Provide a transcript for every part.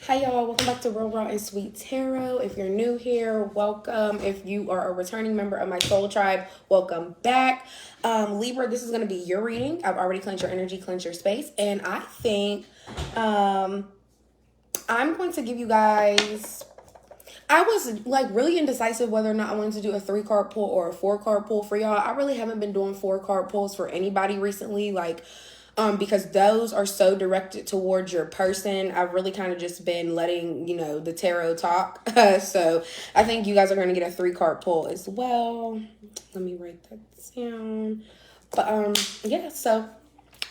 Hi y'all, welcome back to Real Raw and Sweet Tarot. If you're new here, welcome. If you are a returning member of my soul tribe, welcome back. Libra, this is going to be your reading. I've already cleansed your energy, cleansed your space, and I think I'm going to give you guys... I was like really indecisive whether or not I wanted to do a 3-card pull or a 4-card pull for y'all. I really haven't been doing 4-card pulls for anybody recently, because those are so directed towards your person. I've really kind of just been letting, the tarot talk. So I think you guys are going to get a 3-card pull as well. Let me write that down. But yeah, so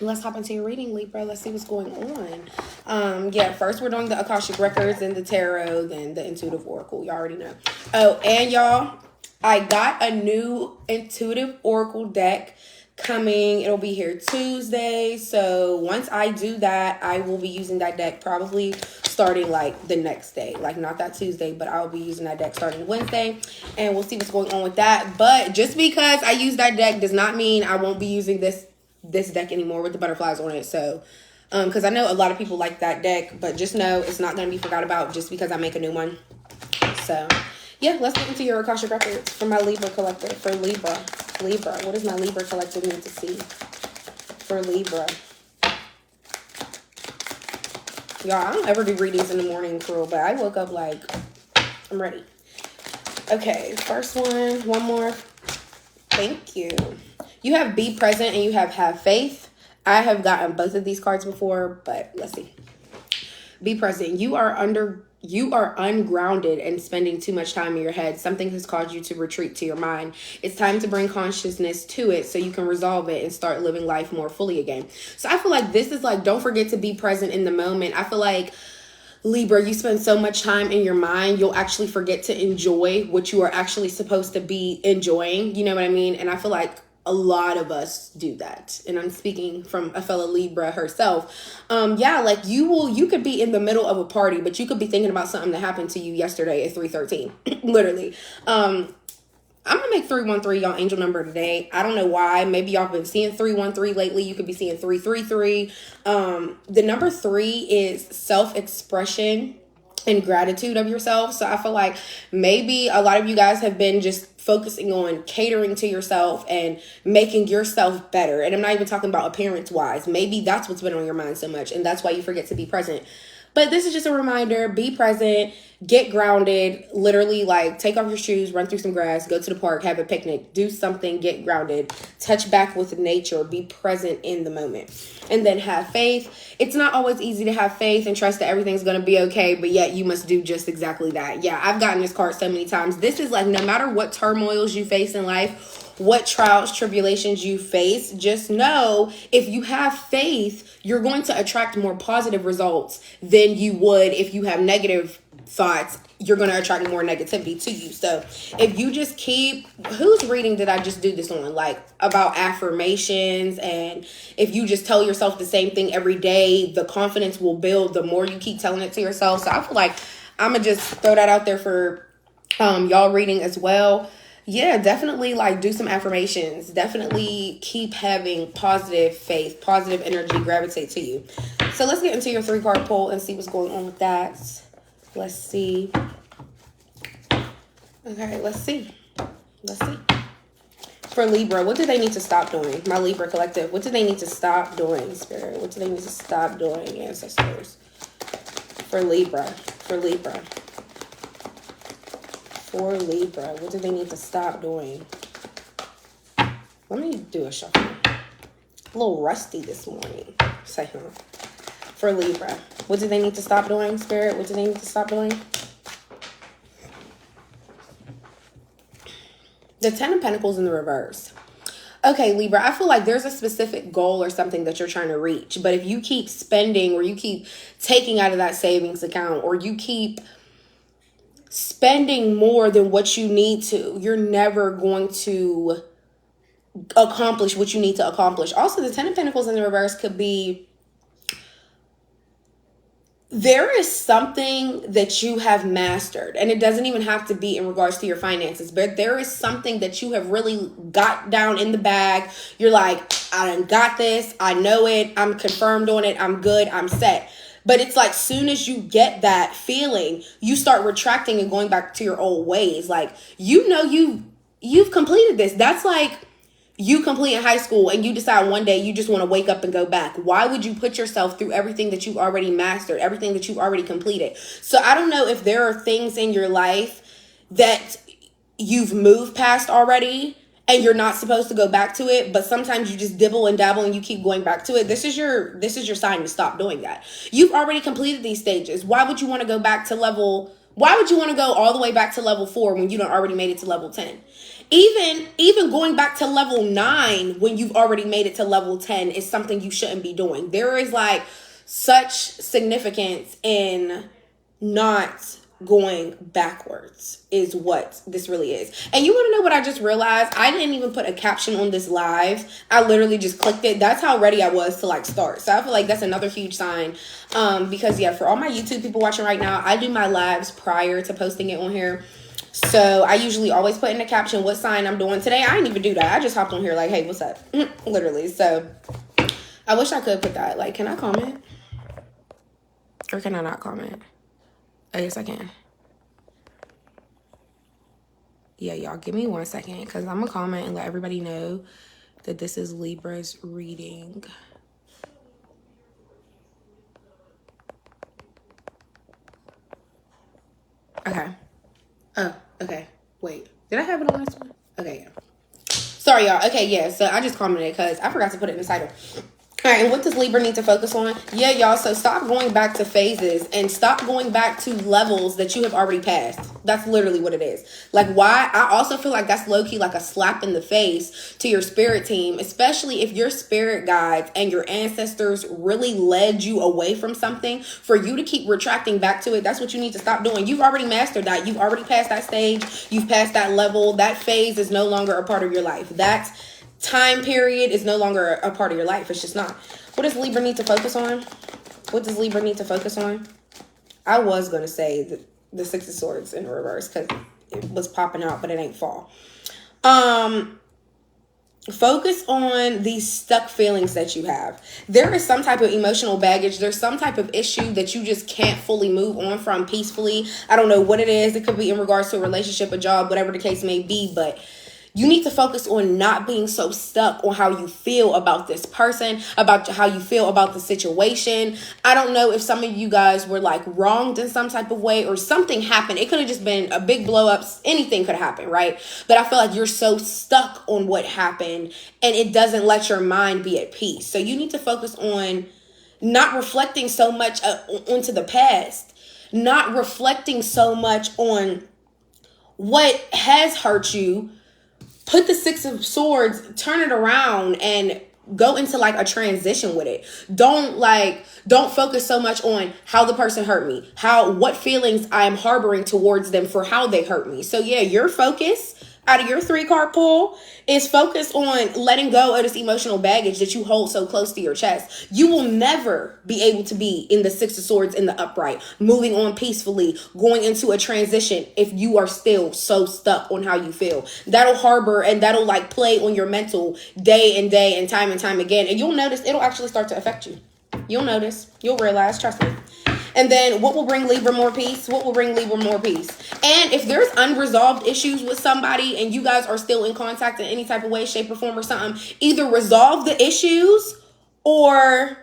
let's hop into your reading, Libra. Let's see what's going on. First we're doing the Akashic Records and the Tarot, then the Intuitive Oracle. Y'all already know. Oh, and y'all, I got a new Intuitive Oracle deck coming. It'll be here Tuesday. So once I do that, I will be using that deck probably starting like the next day. Like not that Tuesday, but I'll be using that deck starting Wednesday. And we'll see what's going on with that. But just because I use that deck does not mean I won't be using this deck anymore with the butterflies on it. So because I know a lot of people like that deck, but just know it's not going to be forgot about just because I make a new one. So yeah, let's get into your Akashic Records for my Libra collective. For Libra, what does my Libra collective need to see for Libra? Y'all, I don't ever do readings in the morning, crew, but I woke up like I'm ready. Okay, first one more. Thank you. You have be present and you have faith. I have gotten both of these cards before, but let's see. Be present. You are ungrounded and spending too much time in your head. Something has caused you to retreat to your mind. It's time to bring consciousness to it so you can resolve it and start living life more fully again. So I feel like this is like, don't forget to be present in the moment. I feel like Libra, you spend so much time in your mind, you'll actually forget to enjoy what you are actually supposed to be enjoying. You know what I mean? And I feel like a lot of us do that. And I'm speaking from a fellow Libra herself. Like you could be in the middle of a party, but you could be thinking about something that happened to you yesterday at 3:13. Literally. I'm gonna make 313 y'all angel number today. I don't know why. Maybe y'all been seeing 313 lately. You could be seeing 333. The number 3 is self-expression and gratitude of yourself. So I feel like maybe a lot of you guys have been just focusing on catering to yourself and making yourself better. And I'm not even talking about appearance wise. Maybe that's what's been on your mind so much, and that's why you forget to be present. But this is just a reminder, be present, get grounded, literally like take off your shoes, run through some grass, go to the park, have a picnic, do something, get grounded, touch back with nature, be present in the moment. And then have faith. It's not always easy to have faith and trust that everything's going to be okay, but yet you must do just exactly that. Yeah, I've gotten this card so many times. This is like no matter what turmoils you face in life, what trials, tribulations you face, just know if you have faith, you're going to attract more positive results than you would if you have negative thoughts. You're going to attract more negativity to you. So if you just keep, whose reading did I just do this on? Like about affirmations, and if you just tell yourself the same thing every day, the confidence will build the more you keep telling it to yourself. So I feel like I'm going to just throw that out there for y'all reading as well. Yeah, definitely like do some affirmations. Definitely keep having positive faith, positive energy gravitate to you. So let's get into your 3-card pull and see what's going on with that. Let's see. Okay, let's see. For Libra, what do they need to stop doing? My Libra collective, what do they need to stop doing, Spirit? What do they need to stop doing, ancestors? For Libra. What do they need to stop doing? Let me do a shuffle. A little rusty this morning. For Libra, what do they need to stop doing, Spirit? What do they need to stop doing? The 10 of Pentacles in the reverse. Okay, Libra, I feel like there's a specific goal or something that you're trying to reach. But if you keep spending, or you keep taking out of that savings account, or you keep spending more than what you need to, you're never going to accomplish what you need to accomplish. Also, the 10 of Pentacles in the reverse could be, there is something that you have mastered, and it doesn't even have to be in regards to your finances, but there is something that you have really got down in the bag. You're like, I done got this. I know it. I'm confirmed on it. I'm good. I'm set. But it's like soon as you get that feeling, you start retracting and going back to your old ways. Like, you know, you've completed this. That's like you complete in high school and you decide one day you just want to wake up and go back. Why would you put yourself through everything that you've already mastered, everything that you've already completed? So I don't know if there are things in your life that you've moved past already and you're not supposed to go back to it, but sometimes you just dibble and dabble and you keep going back to it. This is your sign to stop doing that. You've already completed these stages. Why would you want to go back to why would you want to go all the way back to level 4 when you done already made it to level 10? Even going back to level 9 when you've already made it to level 10 is something you shouldn't be doing. There is like such significance in not going backwards is what this really is. And you want to know what I just realized? I didn't even put a caption on this live. I literally just clicked it. That's how ready I was to like start. So I feel like that's another huge sign. Because yeah, for all my YouTube people watching right now, I do my lives prior to posting it on here. So I usually always put in the caption what sign I'm doing today. I didn't even do that. I just hopped on here like, hey, what's up? Literally. So I wish I could put that. Like, can I comment? Or can I not comment? I guess I can. Yeah, y'all give me 1 second because I'm going to comment and let everybody know that this is Libra's reading. Okay. Oh, okay. Wait. Did I have it on this one? Okay, yeah. Sorry, y'all. Okay, yeah. So I just commented because I forgot to put it in the title. All right, and what does Libra need to focus on? Yeah, y'all, so stop going back to phases and stop going back to levels that you have already passed. That's literally what it is. Like, why? I also feel like that's low-key like a slap in the face to your spirit team, especially if your spirit guides and your ancestors really led you away from something. For you to keep retracting back to it, that's what you need to stop doing. You've already mastered that. You've already passed that stage. You've passed that level. That phase is no longer a part of your life. That time period is no longer a part of your life. It's just not. What does Libra need to focus on? What does Libra need to focus on? I was going to say the Six of Swords in reverse because it was popping out, but it ain't fall. Focus on these stuck feelings that you have. There is some type of emotional baggage. There's some type of issue that you just can't fully move on from peacefully. I don't know what it is. It could be in regards to a relationship, a job, whatever the case may be, but you need to focus on not being so stuck on how you feel about this person, about how you feel about the situation. I don't know if some of you guys were like wronged in some type of way or something happened. It could have just been a big blow up. Anything could happen, right? But I feel like you're so stuck on what happened and it doesn't let your mind be at peace. So you need to focus on not reflecting so much onto the past, not reflecting so much on what has hurt you. Put the Six of Swords, turn it around and go into like a transition with it. Don't focus so much on how the person hurt me, what feelings I am harboring towards them for how they hurt me. So yeah, your focus out of your 3-card pull is focused on letting go of this emotional baggage that you hold so close to your chest. You will never be able to be in the Six of Swords in the upright, moving on peacefully, going into a transition if you are still so stuck on how you feel. That'll harbor and that'll like play on your mental day and time again. And you'll notice it'll actually start to affect you. You'll notice. You'll realize. Trust me. And then what will bring Libra more peace? What will bring Libra more peace? And if there's unresolved issues with somebody and you guys are still in contact in any type of way, shape, or form or something, either resolve the issues or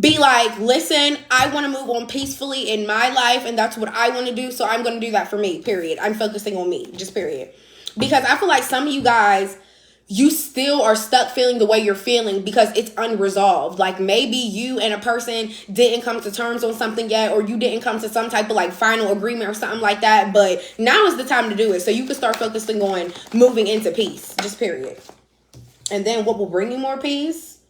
be like, listen, I want to move on peacefully in my life and that's what I want to do. So I'm going to do that for me, period. I'm focusing on me, just period. Because I feel like some of you guys, you still are stuck feeling the way you're feeling because it's unresolved. Like maybe you and a person didn't come to terms on something yet, or you didn't come to some type of like final agreement or something like that. But now is the time to do it. So you can start focusing on moving into peace, just period. And then what will bring you more peace?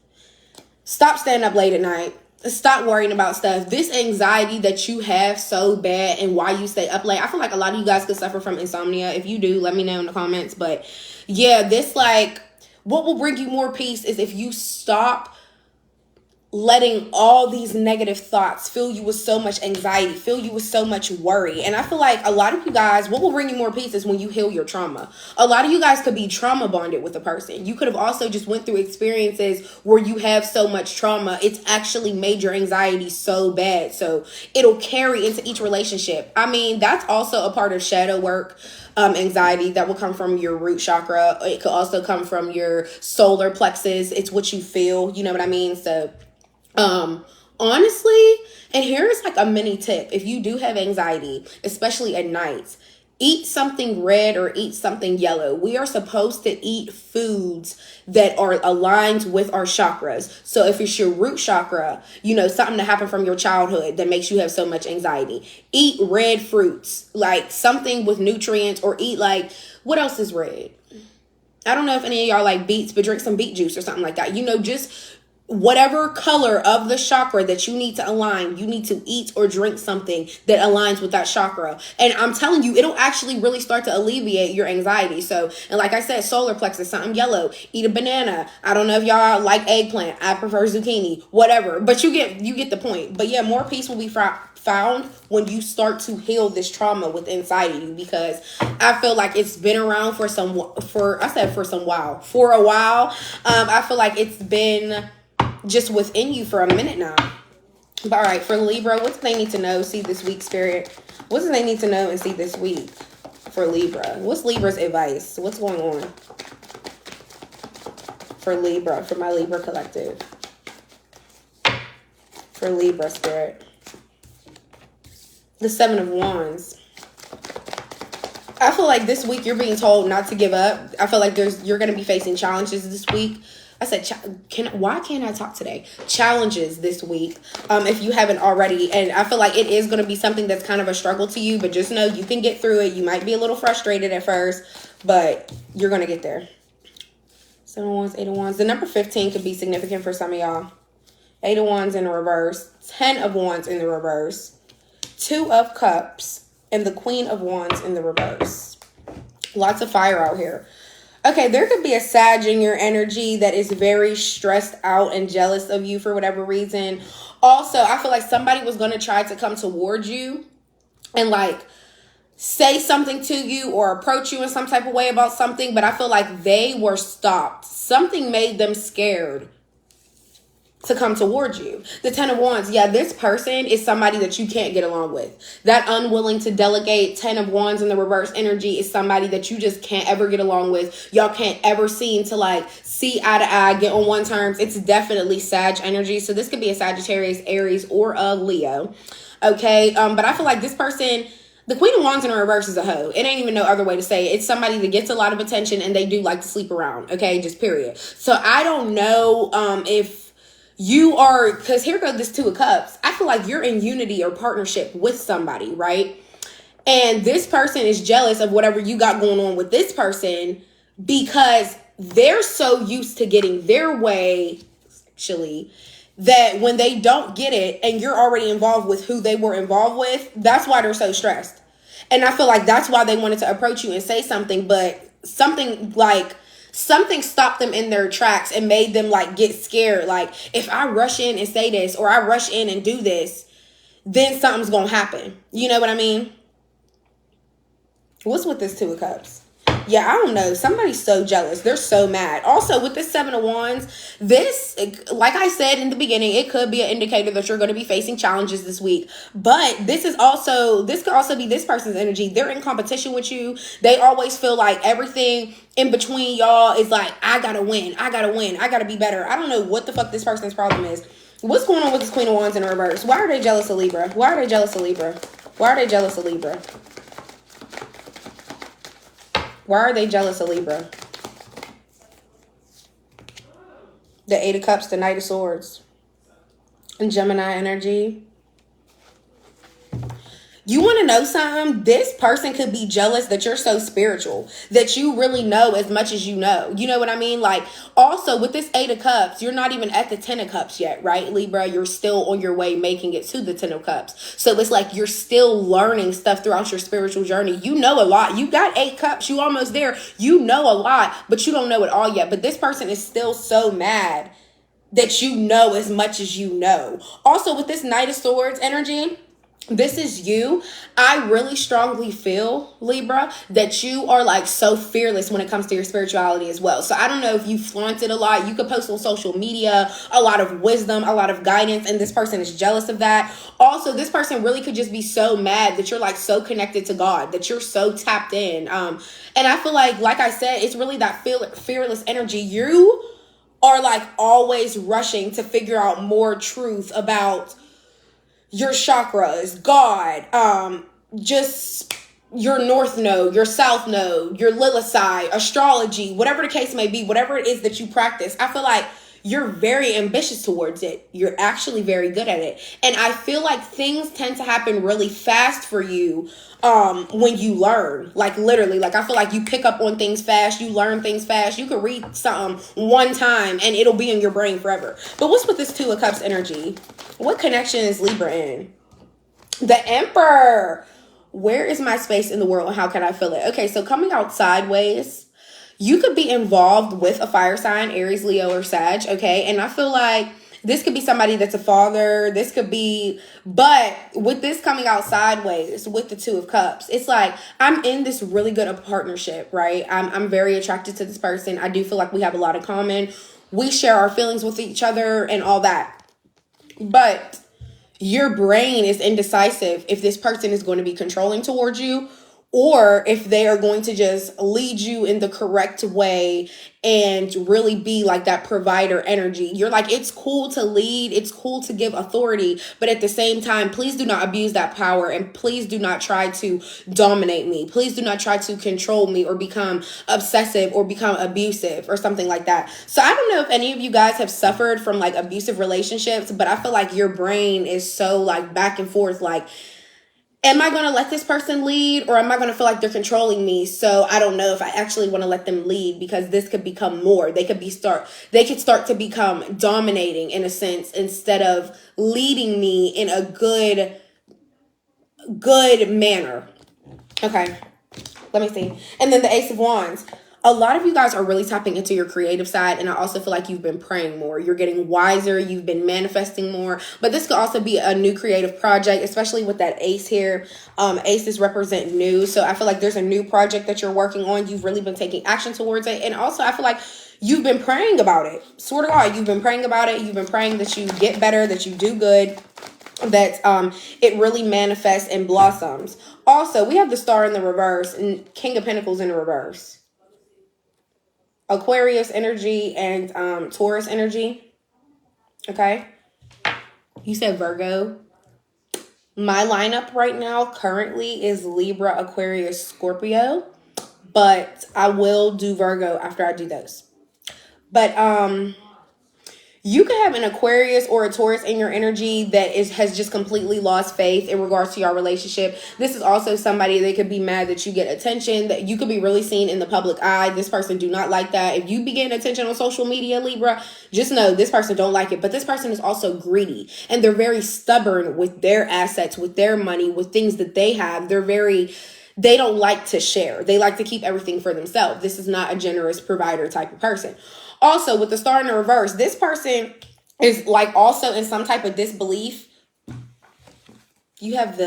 Stop staying up late at night. Stop worrying about stuff. This anxiety that you have so bad and why you stay up late. I feel like a lot of you guys could suffer from insomnia. If you do, let me know in the comments. But yeah, this like what will bring you more peace is if you stop letting all these negative thoughts fill you with so much anxiety, fill you with so much worry. And I feel like a lot of you guys, what will bring you more peace is when you heal your trauma. A lot of you guys could be trauma bonded with a person. You could have also just went through experiences where you have so much trauma. It's actually made your anxiety so bad. So it'll carry into each relationship. I mean, that's also a part of shadow work. Anxiety that will come from your root chakra. It could also come from your solar plexus. It's what you feel. You know what I mean? So honestly, and here's like a mini tip. If you do have anxiety, especially at night, eat something red or eat something yellow. We are supposed to eat foods that are aligned with our chakras. So if it's your root chakra, you know, something that happened from your childhood that makes you have so much anxiety, eat red fruits, like something with nutrients, or eat like, what else is red? I don't know if any of y'all like beets, but drink some beet juice or something like that. You know, just whatever color of the chakra that you need to align, you need to eat or drink something that aligns with that chakra. And I'm telling you, it'll actually really start to alleviate your anxiety. So, and like I said, solar plexus, something yellow, eat a banana. I don't know if y'all like eggplant. I prefer zucchini, whatever, but you get the point. But yeah, more peace will be found when you start to heal this trauma within inside of you, because I feel like it's been around for a while. I feel like it's been just within you for a minute now. But all right, for Libra, what do they need to know, see this week, Spirit? What do they need to know and see this week for Libra? What's Libra's advice? What's going on for Libra, for my Libra collective? For Libra, Spirit. The 7 of Wands. I feel like this week you're being told not to give up. I feel like you're going to be facing challenges this week. I said, why can't I talk today? Challenges this week, if you haven't already. And I feel like it is going to be something that's kind of a struggle to you, but just know you can get through it. You might be a little frustrated at first, but you're going to get there. 7 of Wands, 8 of Wands. The number 15 could be significant for some of y'all. 8 of Wands in the reverse. 10 of Wands in the reverse. 2 of Cups. And the Queen of Wands in the reverse. Lots of fire out here. Okay, there could be a Sag in your energy that is very stressed out and jealous of you for whatever reason. Also, I feel like somebody was going to try to come towards you and like say something to you or approach you in some type of way about something, but I feel like they were stopped. Something made them scared to come towards you. The 10 of Wands. Yeah, this person is somebody that you can't get along with. That unwilling to delegate 10 of Wands in the reverse energy is somebody that you just can't ever get along with. Y'all can't ever seem to like see eye to eye, get on one terms. It's definitely Sag energy. So this could be a Sagittarius, Aries, or a Leo. Okay. But I feel like this person, the Queen of Wands in the reverse is a hoe. It ain't even no other way to say it. It's somebody that gets a lot of attention and they do like to sleep around. Okay. Just period. So I don't know if you are, because here goes this 2 of Cups. I feel like you're in unity or partnership with somebody, right? And this person is jealous of whatever you got going on with this person because they're so used to getting their way, actually, that when they don't get it and you're already involved with who they were involved with, that's why they're so stressed. And I feel like that's why they wanted to approach you and say something, but something stopped them in their tracks and made them like get scared. Like, if I rush in and say this, or I rush in and do this, then something's gonna happen. You know what I mean? What's with this 2 of Cups? Yeah, I don't know. Somebody's so jealous. They're so mad. Also, with this 7 of Wands, this, like I said in the beginning, it could be an indicator that you're going to be facing challenges this week. But this could also be this person's energy. They're in competition with you. They always feel like everything in between y'all is like, I gotta win. I gotta be better. I don't know what the fuck this person's problem is. What's going on with this Queen of Wands in reverse? Why are they jealous of Libra? Why are they jealous of Libra? Why are they jealous of Libra? Why are they jealous of Libra? The 8 of Cups, the Knight of Swords. And Gemini energy. You want to know something? This person could be jealous that you're so spiritual, that you really know as much as you know. You know what I mean? Like, also with this 8 of Cups, you're not even at the 10 of Cups yet, right, Libra? You're still on your way making it to the 10 of Cups. So it's like you're still learning stuff throughout your spiritual journey. You know a lot. You got 8 Cups. You almost there. You know a lot, but you don't know it all yet. But this person is still so mad that you know as much as you know. Also, with this Knight of Swords energy, this is you. I really strongly feel, Libra, that you are like so fearless when it comes to your spirituality as well. So I don't know if you flaunt it a lot. You could post on social media a lot of wisdom, a lot of guidance, and this person is jealous of that. Also, this person really could just be so mad that you're like so connected to God, that you're so tapped in. And I feel like I said, it's really that fearless energy. You are like always rushing to figure out more truth about your chakras, God, just your north node, your south node, your Lilith side, astrology, whatever the case may be, whatever it is that you practice. I feel like you're very ambitious towards it. You're actually very good at it. And I feel like things tend to happen really fast for you when you learn. Like literally, like I feel like you pick up on things fast, you learn things fast. You could read something one time and it'll be in your brain forever. But what's with this Two of Cups energy? What connection is Libra in? The Emperor. Where is my space in the world and how can I feel it? Okay, so coming out sideways, you could be involved with a fire sign, Aries, Leo, or Sag, okay? And I feel like this could be somebody that's a father. This could be, but with this coming out sideways with the Two of Cups, it's like I'm in this really good partnership, right? I'm very attracted to this person. I do feel like we have a lot in common. We share our feelings with each other and all that. But your brain is indecisive if this person is going to be controlling towards you or if they are going to just lead you in the correct way and really be like that provider energy. You're like, it's cool to lead, it's cool to give authority, but at the same time, please do not abuse that power and please do not try to dominate me. Please do not try to control me or become obsessive or become abusive or something like that. So I don't know if any of you guys have suffered from like abusive relationships, but I feel like your brain is so like back and forth, like, am I going to let this person lead or am I going to feel like they're controlling me? So I don't know if I actually want to let them lead because this could become more. They could start to become dominating in a sense instead of leading me in a good manner. Okay. Let me see. And then the Ace of Wands. A lot of you guys are really tapping into your creative side. And I also feel like you've been praying more. You're getting wiser. You've been manifesting more. But this could also be a new creative project, especially with that ace here. Aces represent new. So I feel like there's a new project that you're working on. You've really been taking action towards it. And also I feel like you've been praying about it. Swear to God, you've been praying about it. You've been praying that you get better, that you do good, that it really manifests and blossoms. Also, we have the Star in the reverse and King of Pentacles in the reverse. Aquarius energy and Taurus energy. Okay. You said Virgo. My lineup right now currently is Libra, Aquarius, Scorpio. But I will do Virgo after I do those. But you could have an Aquarius or a Taurus in your energy that has just completely lost faith in regards to your relationship. This is also somebody that could be mad that you get attention, that you could be really seen in the public eye. This person do not like that. If you be getting attention on social media, Libra, just know this person don't like it. But this person is also greedy and they're very stubborn with their assets, with their money, with things that they have. They don't like to share. They like to keep everything for themselves. This is not a generous provider type of person. Also, with the Star in the reverse, this person is like also in some type of disbelief. You have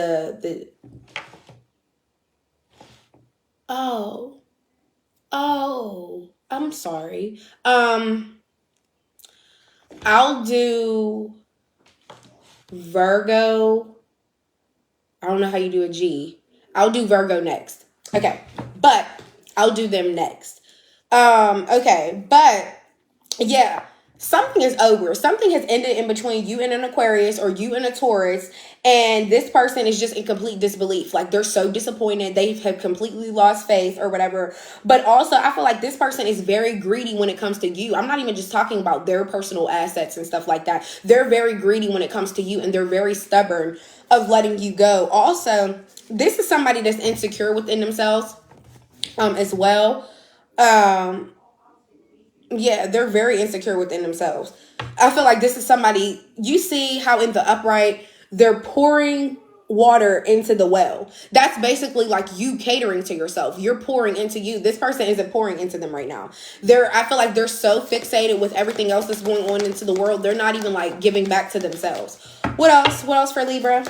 oh, I'm sorry. I'll do Virgo. I don't know how you do a G. I'll do Virgo next. Okay, but I'll do them next. Okay, but yeah, something is over. Something has ended in between you and an Aquarius or you and a Taurus, and this person is just in complete disbelief. Like they're so disappointed. They have completely lost faith or whatever. But also, I feel like this person is very greedy when it comes to you. I'm not even just talking about their personal assets and stuff like that. They're very greedy when it comes to you, and they're very stubborn of letting you go. Also, this is somebody that's insecure within themselves as well. Yeah, they're very insecure within themselves. I feel like this is somebody, you see how in the upright, they're pouring water into the well. That's basically like you catering to yourself. You're pouring into you. This person isn't pouring into them right now. I feel like they're so fixated with everything else that's going on into the world. They're not even like giving back to themselves. What else? What else for Libra?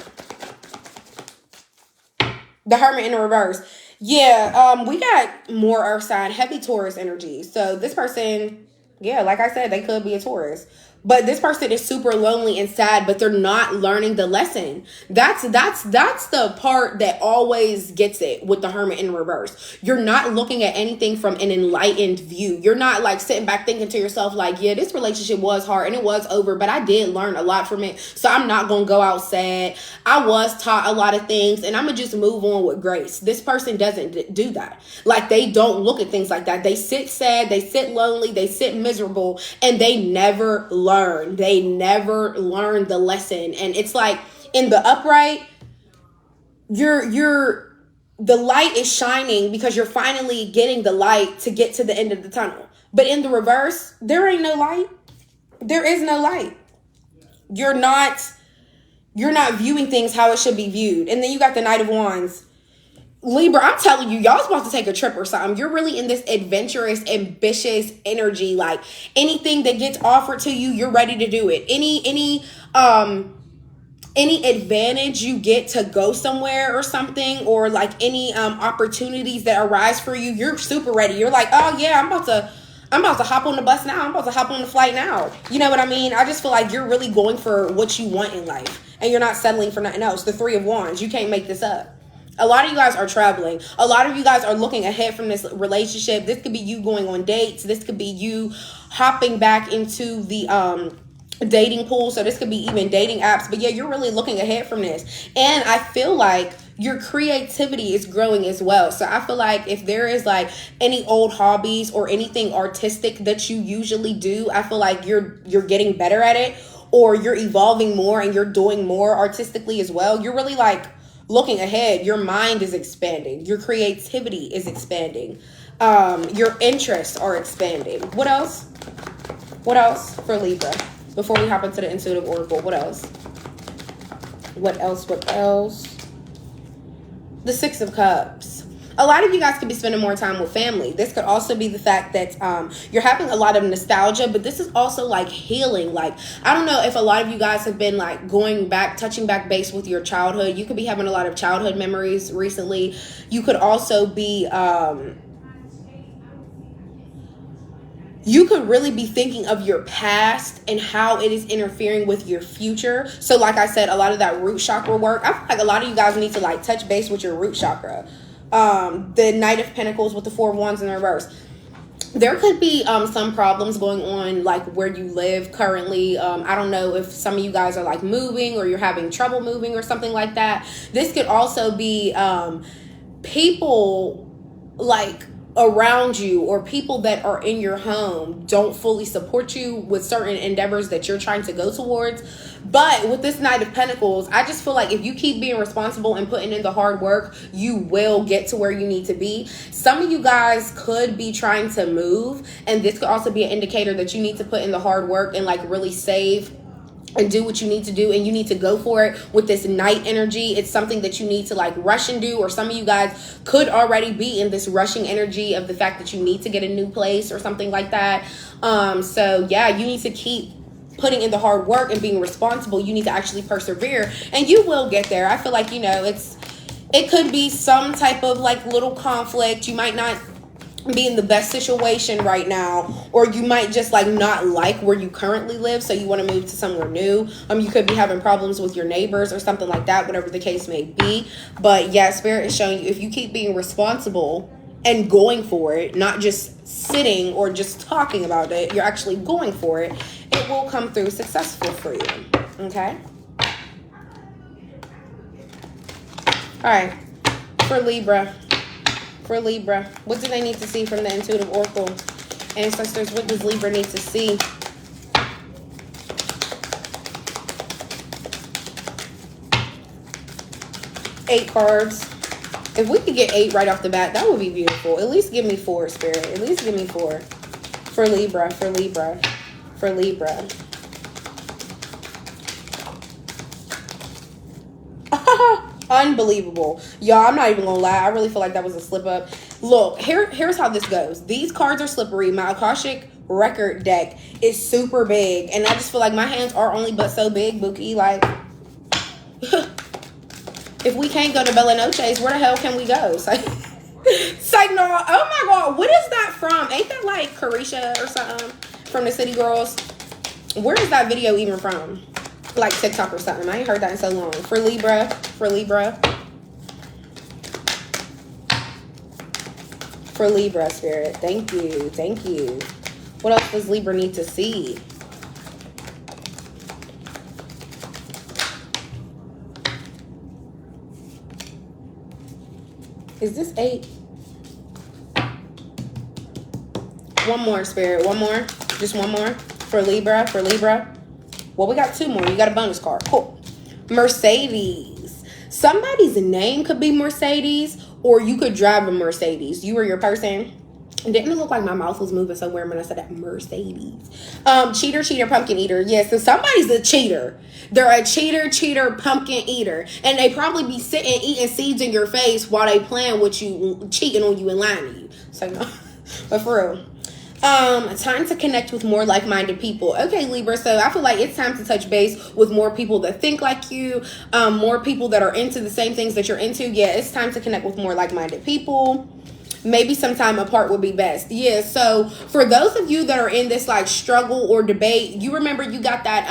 The Hermit in the reverse. Yeah, we got more Earth sign, heavy Taurus energy. So this person, yeah, like I said, they could be a Taurus. But this person is super lonely and sad, but they're not learning the lesson. That's the part that always gets it with the Hermit in reverse. You're not looking at anything from an enlightened view. You're not like sitting back thinking to yourself like, yeah, this relationship was hard and it was over, but I did learn a lot from it. So I'm not going to go out sad. I was taught a lot of things and I'm going to just move on with grace. This person doesn't do that. Like they don't look at things like that. They sit sad, they sit lonely, they sit miserable, and they never learn. They never learn the lesson. And it's like in the upright, the light is shining because you're finally getting the light to get to the end of the tunnel. But in the reverse, there ain't no light. There is no light. You're not viewing things how it should be viewed. And then you got the Knight of Wands. Libra, I'm telling you, y'all supposed to take a trip or something. You're really in this adventurous, ambitious energy. Like anything that gets offered to you, you're ready to do it. Any advantage you get to go somewhere or something, or like any opportunities that arise for you, you're super ready. You're like, oh yeah, I'm about to hop on the bus now. I'm about to hop on the flight now. You know what I mean? I just feel like you're really going for what you want in life and you're not settling for nothing else. The Three of Wands, you can't make this up. A lot of you guys are traveling. A lot of you guys are looking ahead from this relationship. This could be you going on dates. This could be you hopping back into the dating pool. So this could be even dating apps. But yeah, you're really looking ahead from this. And I feel like your creativity is growing as well. So I feel like if there is like any old hobbies or anything artistic that you usually do, I feel like you're getting better at it, or you're evolving more and you're doing more artistically as well. You're really like looking ahead. Your mind is expanding. Your creativity is expanding. Your interests are expanding. What else? What else for Libra? Before we hop into the intuitive oracle, what else? What else? What else? The Six of Cups. A lot of you guys could be spending more time with family. This could also be the fact that you're having a lot of nostalgia, but this is also like healing. Like, I don't know if a lot of you guys have been like going back, touching back base with your childhood. You could be having a lot of childhood memories recently. You could also be, you could really be thinking of your past and how it is interfering with your future. So like I said, a lot of that root chakra work, I feel like a lot of you guys need to like touch base with your root chakra. The Knight of Pentacles with the Four of Wands in reverse. There could be some problems going on like where you live currently. I don't know if some of you guys are like moving or you're having trouble moving or something like that. This could also be people like around you or people that are in your home don't fully support you with certain endeavors that you're trying to go towards. But with this Knight of Pentacles, I just feel like if you keep being responsible and putting in the hard work, you will get to where you need to be. Some of you guys could be trying to move, and this could also be an indicator that you need to put in the hard work and like really save and do what you need to do, and you need to go for it with this Knight energy. It's something that you need to like rush and do, or some of you guys could already be in this rushing energy of the fact that you need to get a new place or something like that. So yeah, you need to keep putting in the hard work and being responsible. You need to actually persevere, and you will get there. I feel like, you know, it could be some type of like little conflict. You might not be in the best situation right now, or you might just like not like where you currently live, so you want to move to somewhere new. You could be having problems with your neighbors or something like that, whatever the case may be. But yeah, Spirit is showing you if you keep being responsible and going for it, not just sitting or just talking about it, you're actually going for it, it will come through successful for you. Okay, all right, for Libra, what do they need to see from the intuitive oracle? Ancestors, what does Libra need to see? Eight cards. If we could get 8 right off the bat, that would be beautiful. At least give me 4, Spirit. At least give me 4. For Libra, for Libra, for Libra. Unbelievable. Y'all, I'm not even gonna lie. I really feel like that was a slip up. Look, here's how this goes. These cards are slippery. My Akashic record deck is super big. And I just feel like my hands are only but so big, Bookie. Like, if we can't go to Bella Noche's, where the hell can we go? It's like, no. Oh my God. What is that from? Ain't that like Carisha or something from the City Girls? Where is that video even from? Like TikTok or something. I ain't heard that in so long. For Libra. For Libra. For Libra, Spirit. Thank you. Thank you. What else does Libra need to see? Is this 8? One more, Spirit. One more. Just one more. For Libra. For Libra. Well, we got 2 more. You got a bonus card. Cool. Mercedes. Somebody's name could be Mercedes, or you could drive a Mercedes. You or your person. Didn't it look like my mouth was moving somewhere when I said that? Mercedes. Cheater, cheater, pumpkin eater. Yeah, so somebody's a cheater. They're a cheater, cheater, pumpkin eater. And they probably be sitting eating seeds in your face while they playing with you, cheating on you and lying to you. So, no. But for real. Time to connect with more like-minded people. Okay, Libra, so I feel like it's time to touch base with more people that think like you, more people that are into the same things that you're into. Yeah, it's time to connect with more like-minded people. Maybe some time apart would be best. Yeah, so for those of you that are in this like struggle or debate, you remember you got that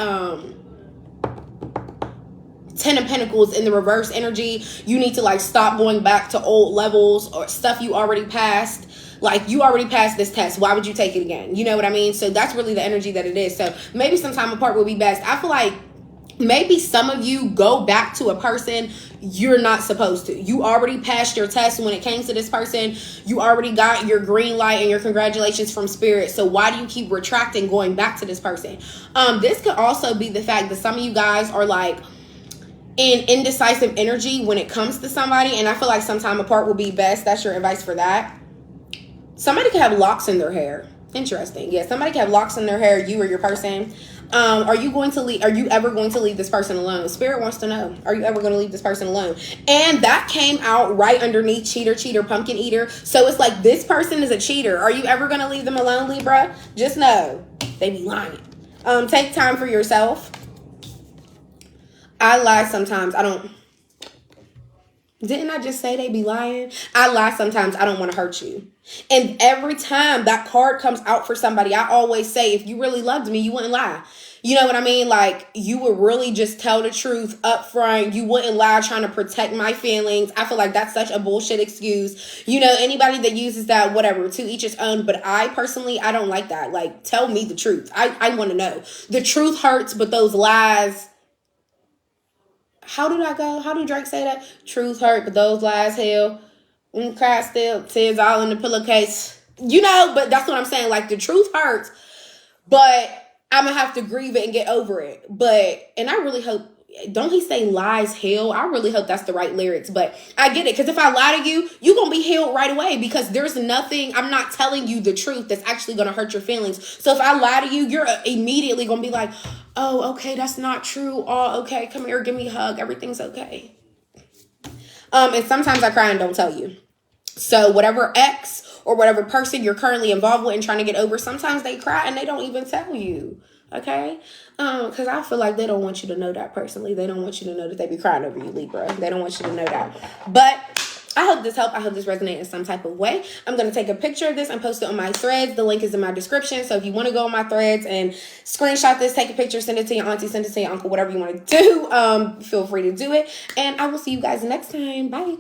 10 of Pentacles in the reverse energy. You need to like stop going back to old levels or stuff you already passed. Like, you already passed this test. Why would you take it again? You know what I mean? So that's really the energy that it is. So maybe some time apart would be best. I feel like maybe some of you go back to a person you're not supposed to. You already passed your test when it came to this person. You already got your green light and your congratulations from Spirit. So why do you keep retracting going back to this person? This could also be the fact that some of you guys are like in indecisive energy when it comes to somebody. And I feel like some time apart will be best. That's your advice for that. Somebody could have locks in their hair. Interesting. Yeah, somebody could have locks in their hair, you or your person. Are you ever going to leave this person alone? Spirit wants to know. Are you ever going to leave this person alone? And that came out right underneath cheater, cheater, pumpkin eater. So it's like this person is a cheater. Are you ever going to leave them alone, Libra? Just know they be lying. Take time for yourself. I lie sometimes. Didn't I just say they be lying? I lie sometimes. I don't want to hurt you. And every time that card comes out for somebody, I always say, if you really loved me, you wouldn't lie. You know what I mean? Like, you would really just tell the truth up front. You wouldn't lie trying to protect my feelings. I feel like that's such a bullshit excuse. You know, anybody that uses that, whatever, to each its own. But I personally, I don't like that. Like, tell me the truth. I want to know. The truth hurts, but those lies... How did I go? How did Drake say that? Truth hurt, but those lies heal. Cry still, tears all in the pillowcase. You know, but that's what I'm saying. Like, the truth hurts, but I'm going to have to grieve it and get over it. And I really hope, don't he say lies heal? I really hope that's the right lyrics, but I get it. Because if I lie to you, you're going to be healed right away because there's nothing, I'm not telling you the truth that's actually going to hurt your feelings. So if I lie to you, you're immediately going to be like, oh, okay, that's not true. Oh, okay, come here, give me a hug. Everything's okay. And sometimes I cry and don't tell you. So whatever ex or whatever person you're currently involved with and trying to get over, sometimes they cry and they don't even tell you. Okay? Because I feel like they don't want you to know that personally. They don't want you to know that they be crying over you, Libra. They don't want you to know that. But I hope this helped. I hope this resonated in some type of way. I'm going to take a picture of this and post it on my threads. The link is in my description. So if you want to go on my threads and screenshot this, take a picture, send it to your auntie, send it to your uncle, whatever you want to do, feel free to do it. And I will see you guys next time. Bye.